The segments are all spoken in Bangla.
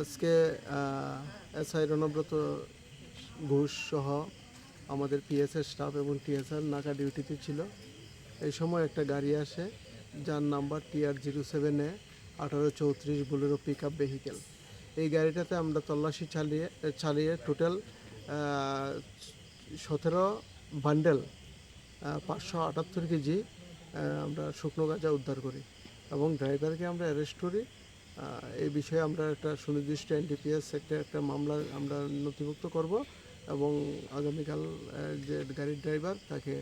আজকে এসআই রণব্রত ঘোষ সহ আমাদের পিএসএর স্টাফ এবং টিএসআর নাকা ডিউটিতে ছিল। এই সময় একটা গাড়ি আসে যার number TR07A 1834 Bolero pick up vehicle. এই গাড়িটাতে আমরা তল্লাশি চালিয়ে টোটাল 17 বান্ডেল 578 কেজি আমরা শুকনো গাঁজা উদ্ধার করি এবং ড্রাইভারকে আমরা অ্যারেস্ট করি। এই বিষয়ে আমরা একটা সুনির্দিষ্ট NDPS একটা মামলা আমরা নথিভুক্ত করব এবং আগামীকাল যে গাড়ির ড্রাইভার তাকে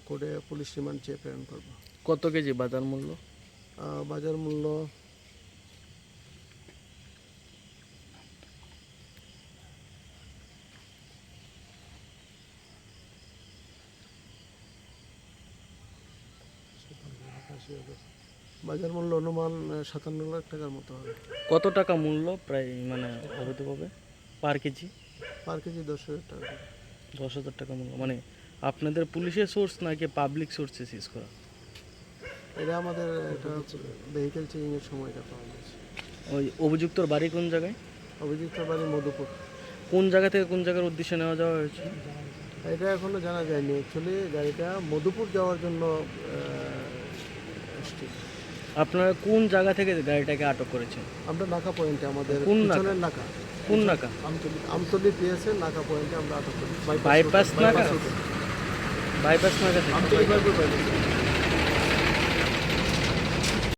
কোর্টে পুলিশ রিমান্ড চেয়ে প্রেরণ করব। কত কেজি বাজার মূল্য? বাজার মূল্য অনুমান 57 লাখ টাকার মতো হবে। কত টাকা মূল্য প্রায় মানে অবৈধভাবে পার কেজি? পার কেজি 10,000 টাকা। 10,000 টাকা মূল্য মানে আপনাদের পুলিশের সোর্স নাকি পাবলিক সোর্সে সিজ করা? এটা আমাদের এটা ভেহিকেল চেকিংয়ের সময়টা পাওয়া গেছে। ওই অভিযুক্তর বাড়ি কোন জায়গায়? অভিযুক্তর বাড়ি মধুপুর। কোন জায়গা থেকে কোন জায়গার উদ্দেশ্যে নেওয়া যাওয়া হয়েছে? এটা এখনো জানা যায়নি। অ্যাকচুয়ালি গাড়িটা মধুপুর যাওয়ার জন্য আপনারা কোন জায়গা থেকে গাড়িটাকে আটক করেছেন? আমরা নাকা পয়েন্টে আমাদের কোন নাকা কোন নাকা? আমতলি পিএসএ নাকা পয়েন্টে আমরা আটক করি। বাইপাস নাকা? বাইপাস নাকা থেকে? আমতলি বাইপাস।